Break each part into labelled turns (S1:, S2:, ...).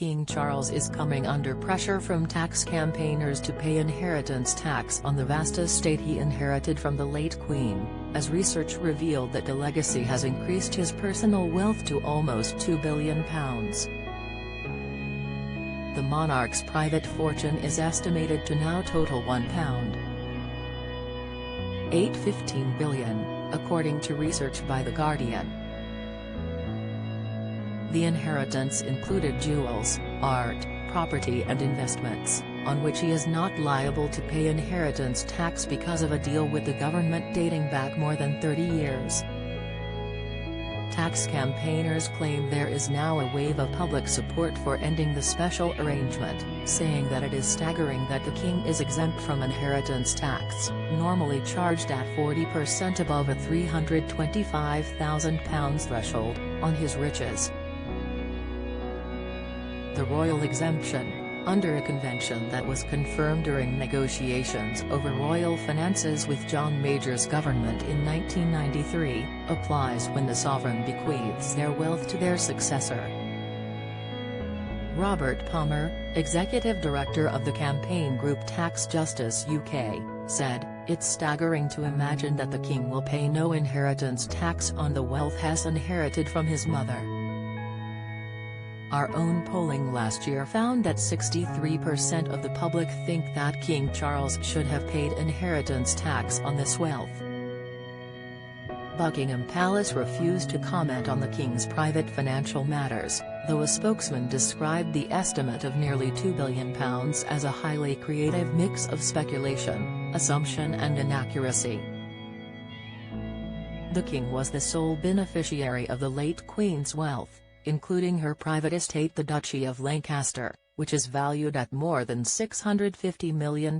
S1: King Charles is coming under pressure from tax campaigners to pay inheritance tax on the vast estate he inherited from the late Queen, as research revealed that the legacy has increased his personal wealth to almost £2 billion. The monarch's private fortune is estimated to now total £1.815 billion, according to research by The Guardian. The inheritance included jewels, art, property and investments, on which he is not liable to pay inheritance tax because of a deal with the government dating back more than 30 years. Tax campaigners claim there is now a wave of public support for ending the special arrangement, saying that it is staggering that the king is exempt from inheritance tax, normally charged at 40% above a £325,000 threshold, on his riches. The royal exemption, under a convention that was confirmed during negotiations over royal finances with John Major's government in 1993, applies when the sovereign bequeaths their wealth to their successor. Robert Palmer, executive director of the campaign group Tax Justice UK, said, "It's staggering to imagine that the king will pay no inheritance tax on the wealth he's inherited from his mother." Our own polling last year found that 63% of the public think that King Charles should have paid inheritance tax on this wealth. Buckingham Palace refused to comment on the king's private financial matters, though a spokesman described the estimate of nearly £2 billion as a highly creative mix of speculation, assumption and inaccuracy. The king was the sole beneficiary of the late Queen's wealth, including her private estate the Duchy of Lancaster, which is valued at more than £650 million.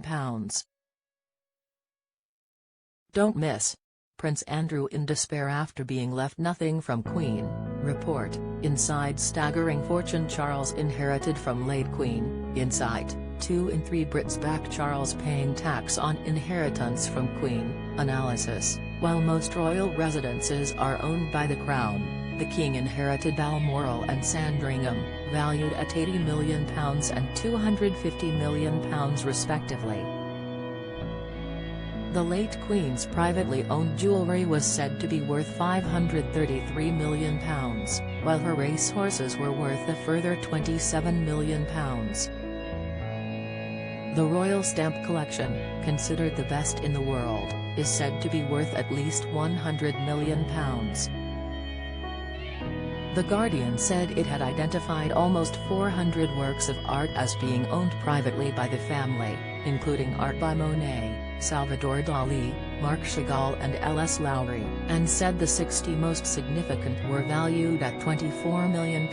S1: Don't miss. Prince Andrew in despair after being left nothing from Queen, report, inside staggering fortune Charles inherited from late Queen, insight, 2 in 3 Brits back Charles paying tax on inheritance from Queen, analysis, while most royal residences are owned by the Crown. The king inherited Balmoral and Sandringham, valued at £80 million and £250 million respectively. The late Queen's privately owned jewellery was said to be worth £533 million, while her racehorses were worth a further £27 million. The royal stamp collection, considered the best in the world, is said to be worth at least £100 million. The Guardian said it had identified almost 400 works of art as being owned privately by the family, including art by Monet, Salvador Dali, Marc Chagall and L.S. Lowry, and said the 60 most significant were valued at £24 million.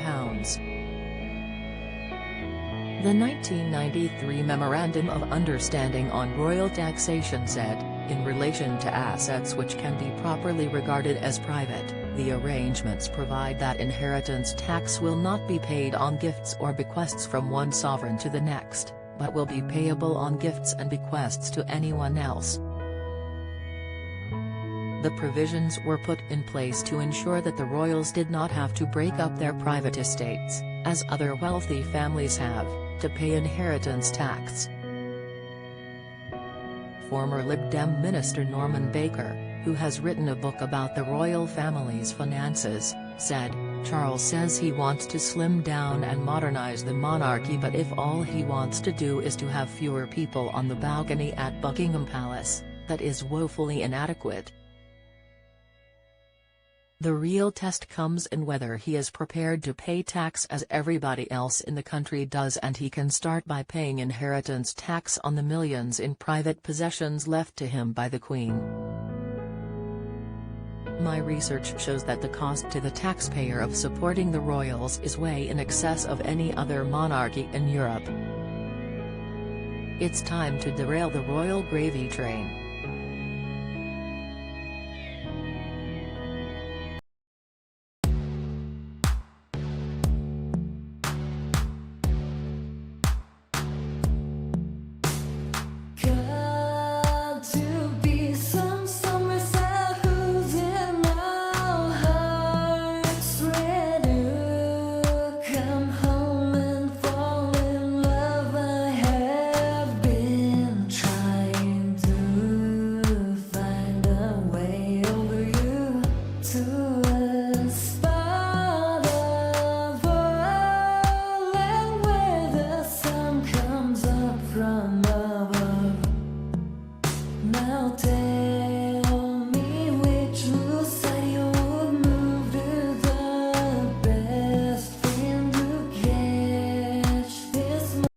S1: The 1993 Memorandum of Understanding on Royal Taxation said, in relation to assets which can be properly regarded as private, the arrangements provide that inheritance tax will not be paid on gifts or bequests from one sovereign to the next, but will be payable on gifts and bequests to anyone else. The provisions were put in place to ensure that the royals did not have to break up their private estates, as other wealthy families have, to pay inheritance tax. Former Lib Dem Minister Norman Baker, who has written a book about the royal family's finances, said, "Charles says he wants to slim down and modernize the monarchy, but if all he wants to do is to have fewer people on the balcony at Buckingham Palace, that is woefully inadequate." The real test comes in whether he is prepared to pay tax as everybody else in the country does, and he can start by paying inheritance tax on the millions in private possessions left to him by the Queen. My research shows that the cost to the taxpayer of supporting the royals is way in excess of any other monarchy in Europe. It's time to derail the royal gravy train.
S2: Come home and say.